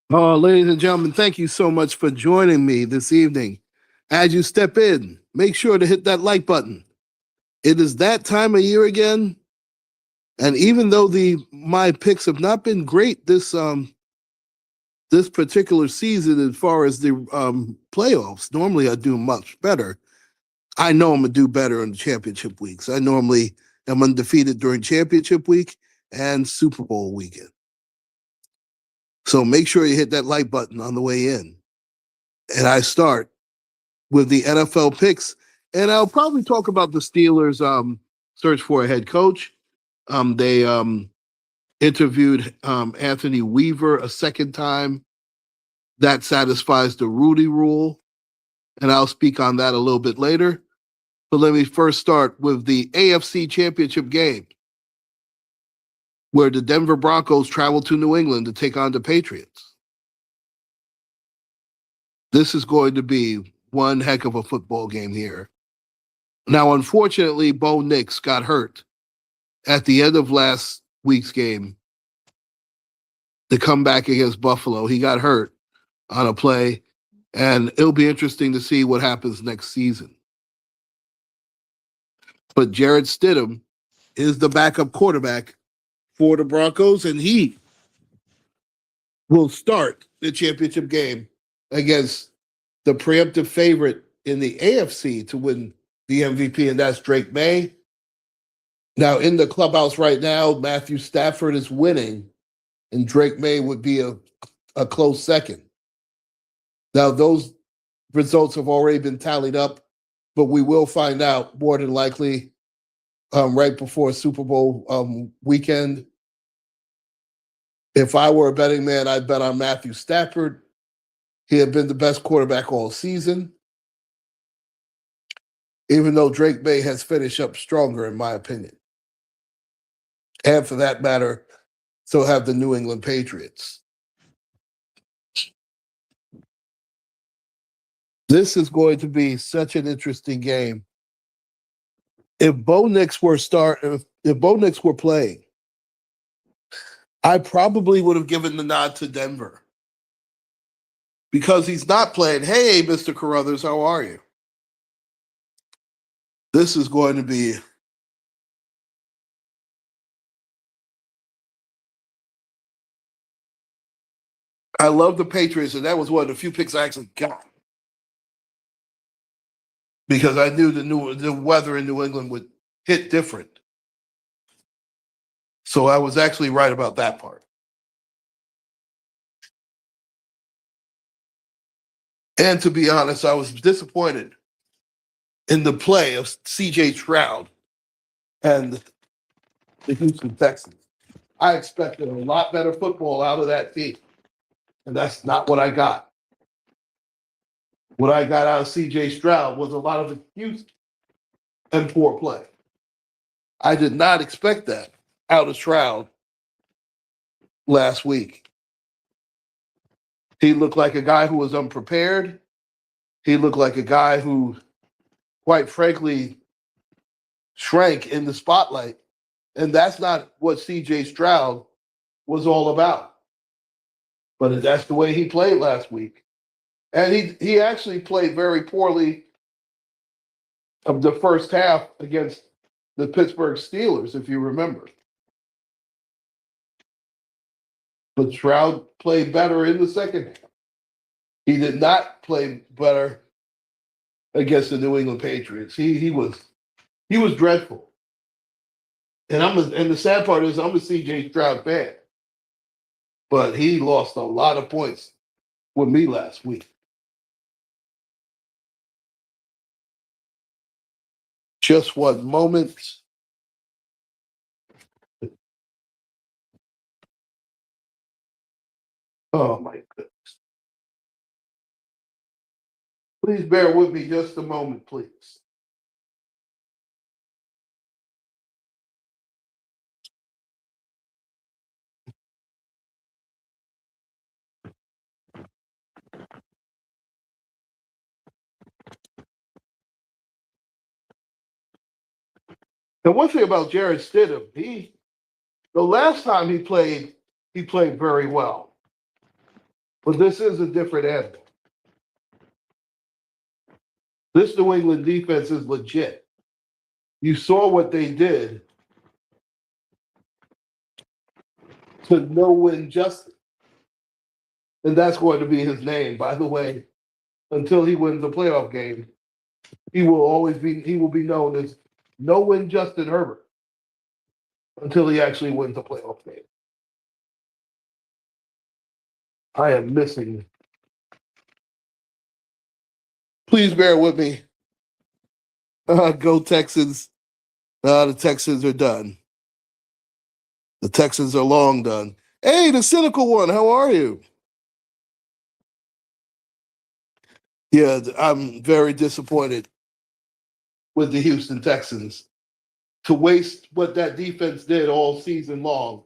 Ladies and gentlemen, thank you so much for joining me this evening. As you step in, make sure to hit that like button. It is that time of year again, and even though the my picks have not been great this particular season as far as the playoffs, normally I do much better. I know I'm gonna do better in the championship weeks. I normally am undefeated during championship week and Super Bowl weekend. So make sure you hit that like button on the way in. And I start with the NFL picks, and I'll probably talk about the Steelers' search for a head coach. They interviewed Anthony Weaver a second time. That satisfies the Rudy rule, and I'll speak on that a little bit later. But let me first start with the AFC Championship game, where the Denver Broncos traveled to New England to take on the Patriots. This is going to be one heck of a football game here. Now, unfortunately, Bo Nix got hurt at the end of last week's game. The comeback against Buffalo, he got hurt on a play, and it'll be interesting to see what happens next season. But Jarrett Stidham is the backup quarterback for the Broncos, and he will start the championship game against the preemptive favorite in the AFC to win the MVP, and that's Drake May. Now, in the clubhouse right now, Matthew Stafford is winning, and Drake May would be a close second. Now, those results have already been tallied up, but we will find out more than likely right before Super Bowl weekend. If I were a betting man, I'd bet on Matthew Stafford. He had been the best quarterback all season, even though Drake May has finished up stronger, in my opinion. And for that matter, so have the New England Patriots. This is going to be such an interesting game. If Bo Nix were playing, I probably would have given the nod to Denver. Because he's not playing. Hey, Mr. Carruthers, how are you? This is going to be I love the Patriots, and that was one of the few picks I actually got. Because I knew the weather in New England would hit different. So I was actually right about that part. And to be honest, I was disappointed in the play of CJ Stroud and the Houston Texans. I expected a lot better football out of that team, and that's not what I got. What I got out of CJ Stroud was a lot of excuse and poor play. I did not expect that out of Stroud last week. He looked like a guy who was unprepared. He looked like a guy who, quite frankly, shrank in the spotlight. And that's not what CJ Stroud was all about. But that's the way he played last week. And he actually played very poorly of the first half against the Pittsburgh Steelers, if you remember. But Stroud played better in the second half. He did not play better against the New England Patriots. He was dreadful. And the sad part is I'm a CJ Stroud fan. But he lost a lot of points with me last week. Just one moment. Oh my goodness. Please bear with me just a moment, please. And one thing about Jarrett Stidham, the last time he played very well. But this is a different animal. This New England defense is legit. You saw what they did to no-win Justin. And that's going to be his name, by the way, until he wins the playoff game. He will be known as no-win Justin Herbert until he actually wins the playoff game. I am missing. Please bear with me. Go Texans. The Texans are done. The Texans are long done. Hey, the cynical one, how are you? Yeah, I'm very disappointed with the Houston Texans to waste what that defense did all season long.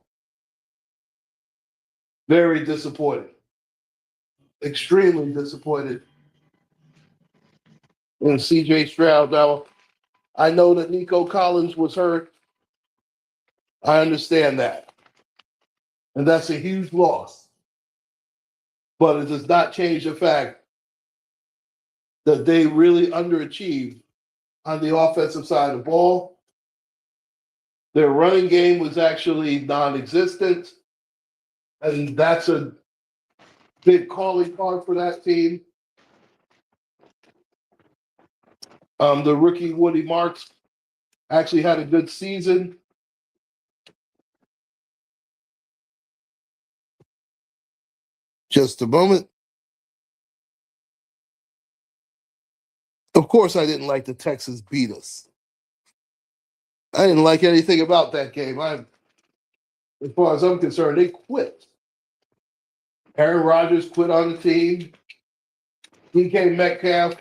Very disappointed. Extremely disappointed in CJ Stroud. Now, I know that Nico Collins was hurt. I understand that. And that's a huge loss. But it does not change the fact that they really underachieved on the offensive side of the ball. Their running game was actually non-existent. And that's a big calling card for that team. The rookie Woody Marks actually had a good season. Just a moment. Of course, I didn't like the Texans beat us. I didn't like anything about that game. As far as I'm concerned, they quit. Aaron Rodgers quit on the team. DK Metcalf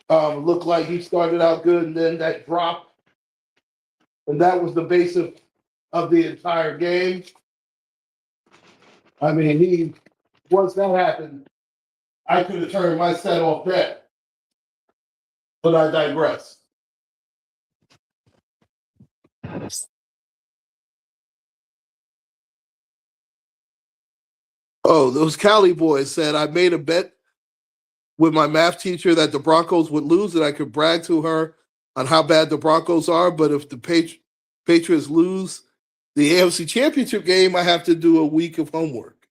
looked like he started out good, and then that drop. And that was the basis of the entire game. I mean, once that happened, I could have turned my set off bet. But I digress. Oh, those Cali boys said I made a bet with my math teacher that the Broncos would lose, and I could brag to her on how bad the Broncos are. But if the Patriots lose the AFC Championship game, I have to do a week of homework.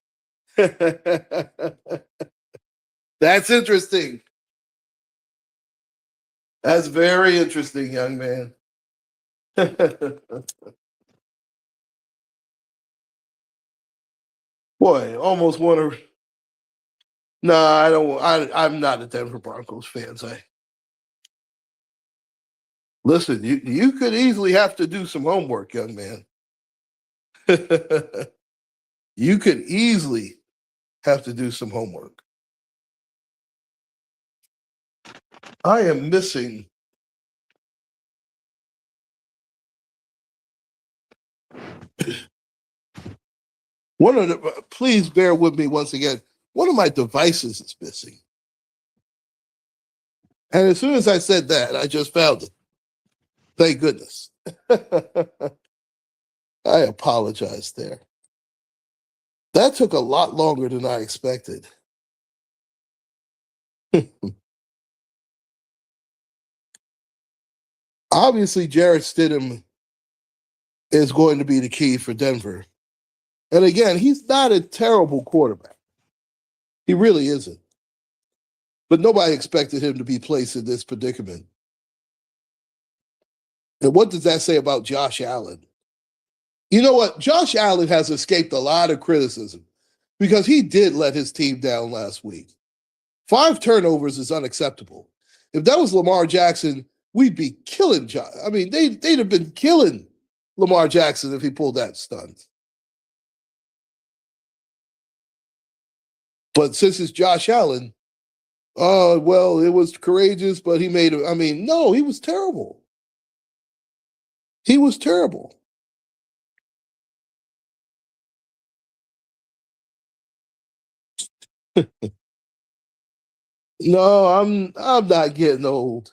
That's interesting. That's very interesting, young man. Boy, almost want to. No, I don't. I'm not a Denver Broncos fan. Listen. You could easily have to do some homework, young man. You could easily have to do some homework. I am missing. Please bear with me once again. One of my devices is missing. And as soon as I said that, I just found it. Thank goodness. I apologize there. That took a lot longer than I expected. Obviously, Jarrett Stidham is going to be the key for Denver. And again, he's not a terrible quarterback. He really isn't. But nobody expected him to be placed in this predicament. And what does that say about Josh Allen? You know what? Josh Allen has escaped a lot of criticism because he did let his team down last week. 5 turnovers is unacceptable. If that was Lamar Jackson, we'd be killing Josh. I mean, they'd have been killing Lamar Jackson if he pulled that stunt. But since it's Josh Allen, well, it was courageous, but he made it. I mean, no, he was terrible. He was terrible. No, I'm not getting old.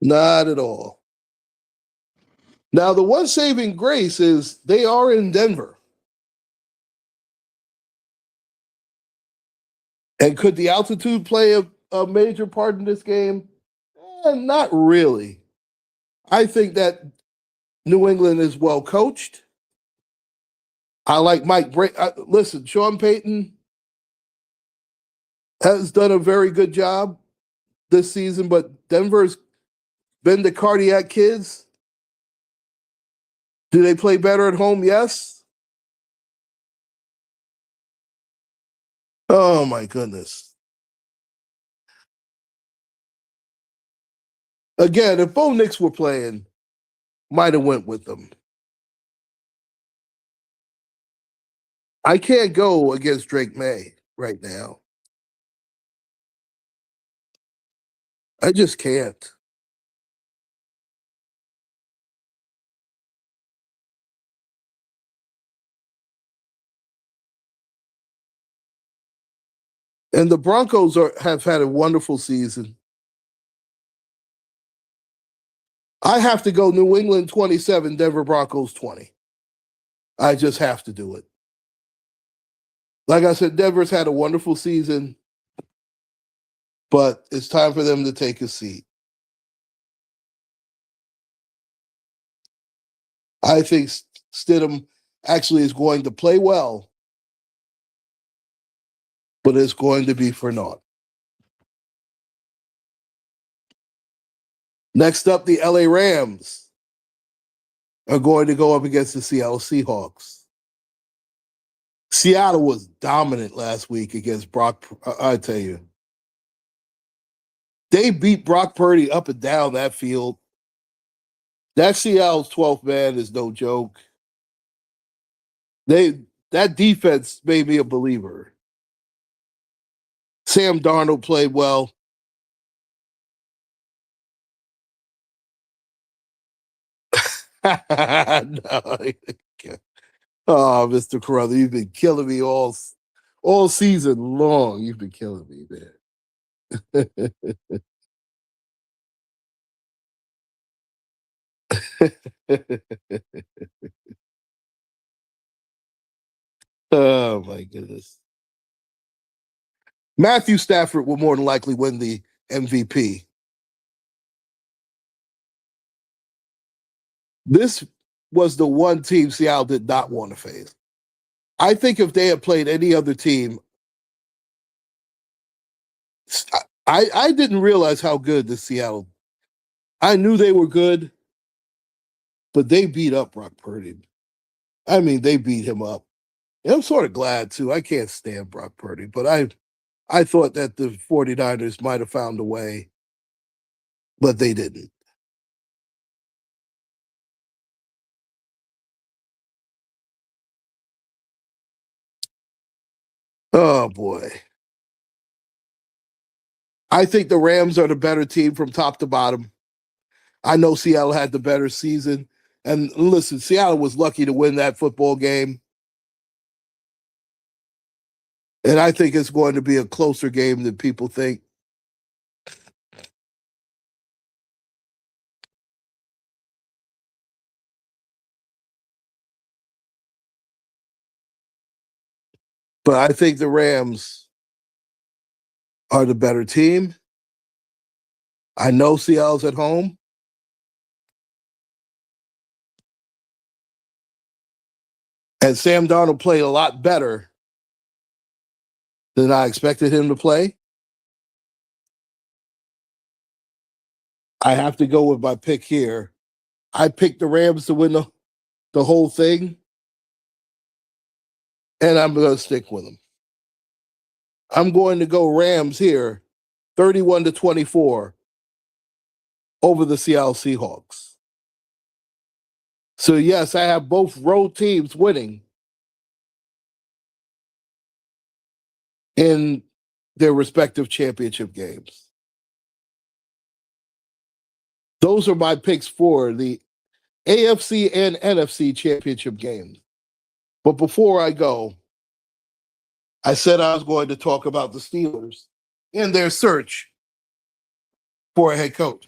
Not at all. Now, the one saving grace is they are in Denver. And could the altitude play a major part in this game? Not really. I think that New England is well coached. I like Mike listen, Sean Payton has done a very good job this season, but Denver's been the cardiac kids. Do they play better at home? Yes. Oh my goodness. Again, if Bo Nix were playing, might have went with them. I can't go against Drake May right now. I just can't. And the Broncos have had a wonderful season. I have to go New England 27, Denver Broncos 20. I just have to do it. Like I said, Denver's had a wonderful season, but it's time for them to take a seat. I think Stidham actually is going to play well, but it's going to be for naught. Next up, the LA Rams are going to go up against the Seattle Seahawks. Seattle was dominant last week against Brock. I tell you, they beat Brock Purdy up and down that field. That Seattle's 12th man is no joke. That defense made me a believer. Sam Darnold played well. No. Oh, Mr. Carruthers, you've been killing me all season long. You've been killing me, man. Oh my goodness. Matthew Stafford will more than likely win the MVP. This was the one team Seattle did not want to face. I think if they had played any other team, I didn't realize how good the Seattle. I knew they were good, but they beat up Brock Purdy. I mean, they beat him up. And I'm sort of glad too. I can't stand Brock Purdy, but I thought that the 49ers might have found a way, but they didn't. Oh boy. I think the Rams are the better team from top to bottom. I know Seattle had the better season. And listen, Seattle was lucky to win that football game. And I think it's going to be a closer game than people think. But I think the Rams are the better team. I know Seattle's at home. And Sam Darnold played a lot better than I expected him to play. I have to go with my pick here. I picked the Rams to win the whole thing, and I'm going to stick with them. I'm going to go Rams here, 31-24 over the Seattle Seahawks. So, yes, I have both road teams winning in their respective championship games. Those are my picks for the AFC and NFC championship games. But before I go, I said I was going to talk about the Steelers in their search for a head coach.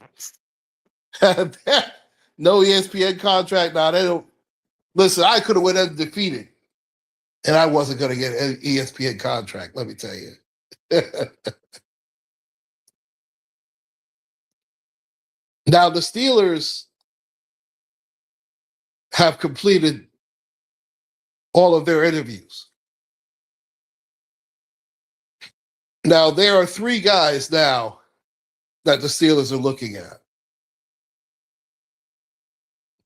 No ESPN contract. Now they don't listen. I could have went undefeated, and I wasn't going to get an ESPN contract. Let me tell you. Now, the Steelers have completed all of their interviews. Now, there are three guys now that the Steelers are looking at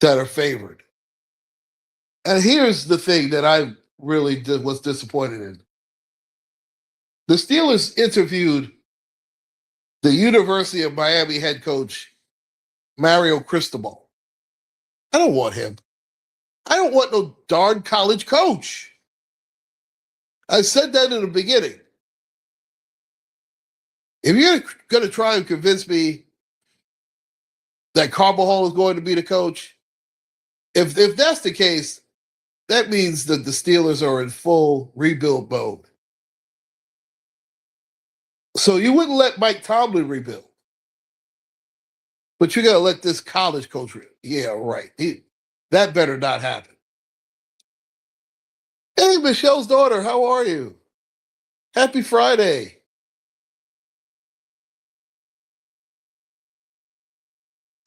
that are favored. And here's the thing that I really was disappointed in. The Steelers interviewed the University of Miami head coach, Mario Cristobal. I don't want him. I don't want no darn college coach. I said that in the beginning. If you're going to try and convince me that Carbajal is going to be the coach, if that's the case, that means that the Steelers are in full rebuild mode. So you wouldn't let Mike Tomlin rebuild, but you're going to let this college coach rebuild. Yeah, right. That better not happen. Hey, Michelle's daughter, how are you? Happy Friday.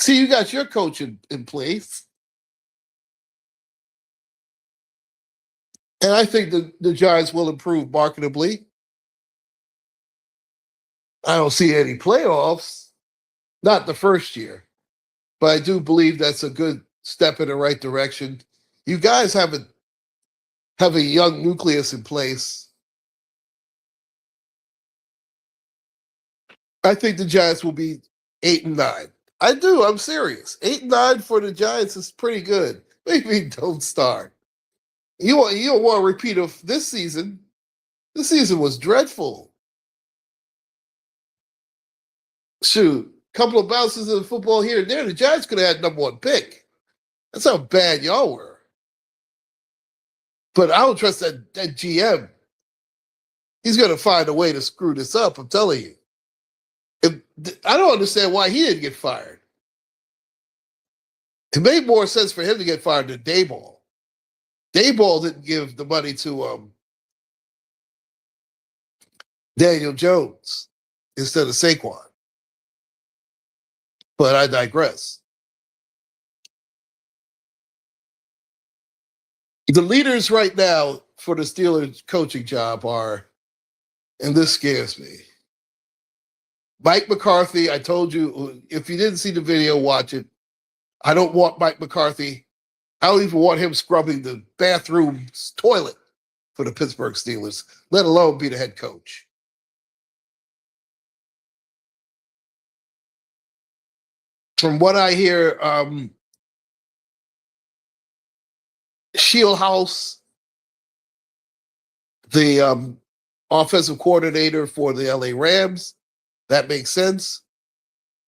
See, you got your coach in place. And I think the Giants will improve marketably. I don't see any playoffs, not the first year, but I do believe that's a good step in the right direction. You guys have a young nucleus in place. I think the Giants will be 8-9. I do. I'm serious. 8-9 for the Giants is pretty good. Maybe don't start. You don't want a repeat of this season. This season was dreadful. Shoot, couple of bounces in the football here and there. The Giants could have had number one pick. That's how bad y'all were. But I don't trust that GM. He's going to find a way to screw this up, I'm telling you. I don't understand why he didn't get fired. It made more sense for him to get fired than Daboll. Daboll didn't give the money to Daniel Jones instead of Saquon. But I digress. The leaders right now for the Steelers coaching job are, and this scares me, Mike McCarthy. I told you, if you didn't see the video, watch it. I don't want Mike McCarthy. I don't even want him scrubbing the bathroom's toilet for the Pittsburgh Steelers, let alone be the head coach. From what I hear, Shieldhouse, the offensive coordinator for the LA Rams, that makes sense.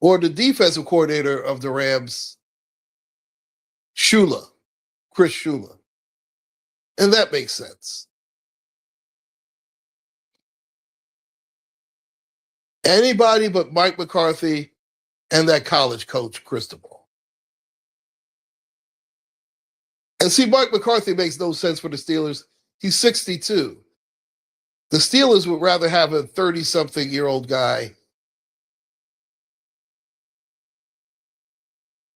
Or the defensive coordinator of the Rams, Chris Shula. And that makes sense. Anybody but Mike McCarthy and that college coach, Cristobal. And see, Mike McCarthy makes no sense for the Steelers. He's 62. The Steelers would rather have a 30-something-year-old guy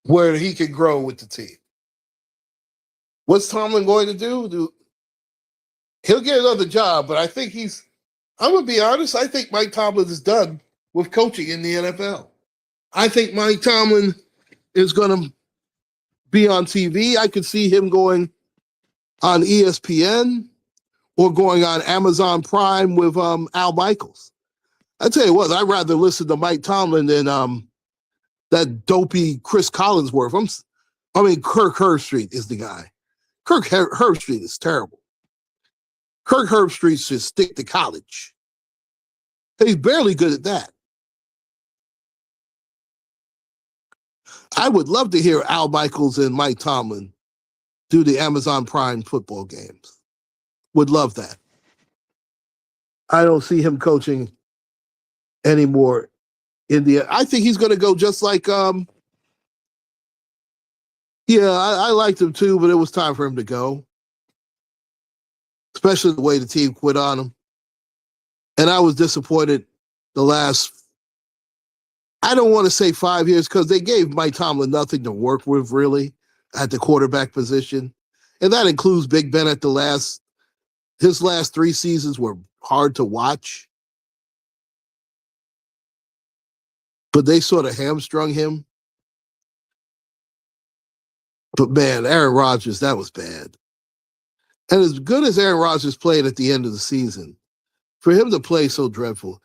where he can grow with the team. What's Tomlin going to do? He'll get another job, but I think I'm going to be honest, I think Mike Tomlin is done with coaching in the NFL. I think Mike Tomlin is going to be on TV. I could see him going on ESPN or going on Amazon Prime with Al Michaels. I tell you what, I'd rather listen to Mike Tomlin than that dopey Chris Collinsworth. Kirk Herbstreit is the guy. Kirk Herbstreit is terrible. Kirk Herbstreit should stick to college. He's barely good at that. I would love to hear Al Michaels and Mike Tomlin do the Amazon Prime football games. Would love that. I don't see him coaching anymore in the. I think he's going to go just like. I liked him too, but it was time for him to go. Especially the way the team quit on him. And I was disappointed the last, I don't want to say 5 years, because they gave Mike Tomlin nothing to work with, really, at the quarterback position. And that includes Big Ben at his last 3 seasons were hard to watch. But they sort of hamstrung him. But man, Aaron Rodgers, that was bad. And as good as Aaron Rodgers played at the end of the season, for him to play so dreadful,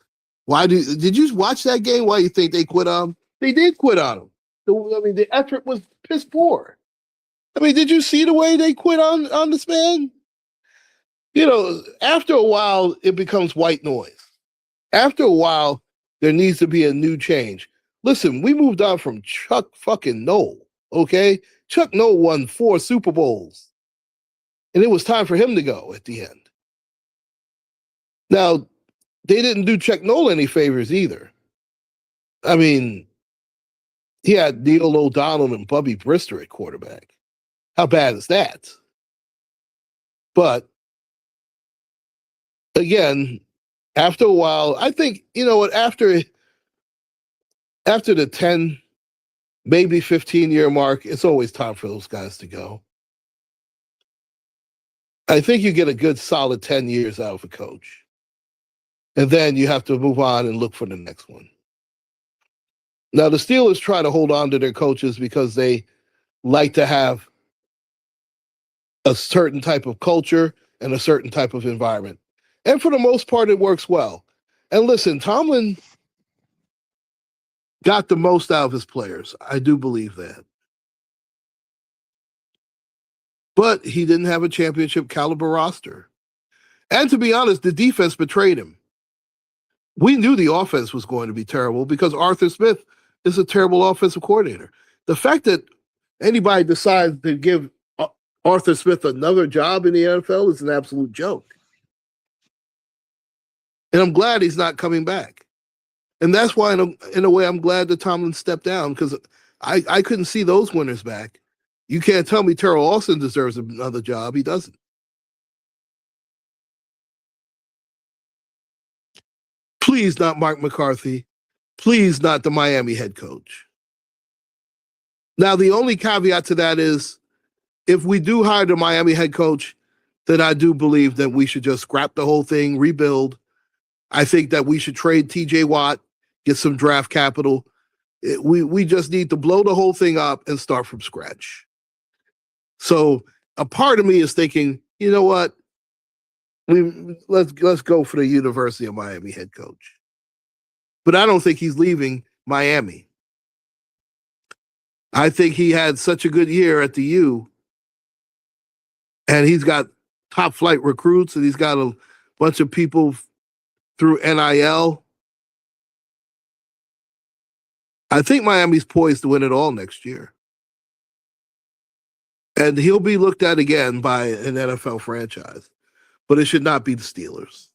did you watch that game? Why you think they quit on him? They did quit on him. The effort was piss poor. Did you see the way they quit on this man? After a while, it becomes white noise. After a while, there needs to be a new change. Listen, we moved on from Chuck fucking Noll, okay? Chuck Noll won 4 Super Bowls. And it was time for him to go at the end. Now, they didn't do Chuck Noll any favors either. He had Neil O'Donnell and Bubby Brister at quarterback. How bad is that? But, again, after a while, I think, after the 10, maybe 15-year mark, it's always time for those guys to go. I think you get a good solid 10 years out of a coach. And then you have to move on and look for the next one. Now, the Steelers try to hold on to their coaches because they like to have a certain type of culture and a certain type of environment. And for the most part, it works well. And listen, Tomlin got the most out of his players. I do believe that. But he didn't have a championship caliber roster. And to be honest, the defense betrayed him. We knew the offense was going to be terrible because Arthur Smith is a terrible offensive coordinator. The fact that anybody decides to give Arthur Smith another job in the NFL is an absolute joke. And I'm glad he's not coming back. And that's why, in a way, I'm glad that Tomlin stepped down, because I couldn't see those winners back. You can't tell me Terrell Austin deserves another job. He doesn't. Please not Mark McCarthy. Please not the Miami head coach. Now, the only caveat to that is, if we do hire the Miami head coach, then I do believe that we should just scrap the whole thing, rebuild. I think that we should trade TJ Watt, get some draft capital. We just need to blow the whole thing up and start from scratch. So a part of me is thinking, you know what? Let's go for the University of Miami head coach. But I don't think he's leaving Miami. I think he had such a good year at the U, and he's got top flight recruits, and he's got a bunch of people through NIL. I think Miami's poised to win it all next year. And he'll be looked at again by an NFL franchise. But it should not be the Steelers.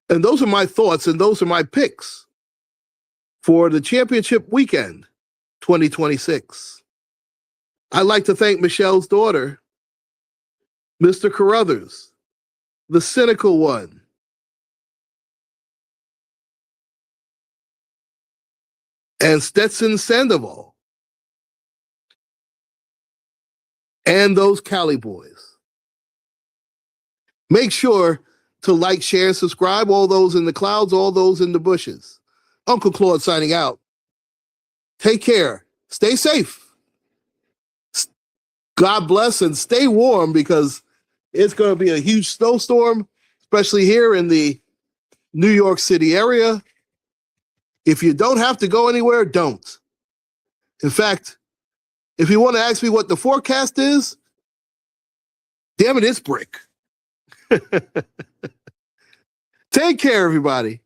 And those are my thoughts, and those are my picks for the championship weekend 2026. I'd like to thank Michelle's daughter, Mr. Carruthers, the cynical one, and Stetson Sandoval, and those Cali boys. Make sure to like, share, and subscribe, all those in the clouds, all those in the bushes. UncleClaude signing out. Take care. Stay safe. God bless, and stay warm, because it's going to be a huge snowstorm, especially here in the New York City area. If you don't have to go anywhere, don't. In fact, if you want to ask me what the forecast is, damn it, it's brick. Take care, everybody.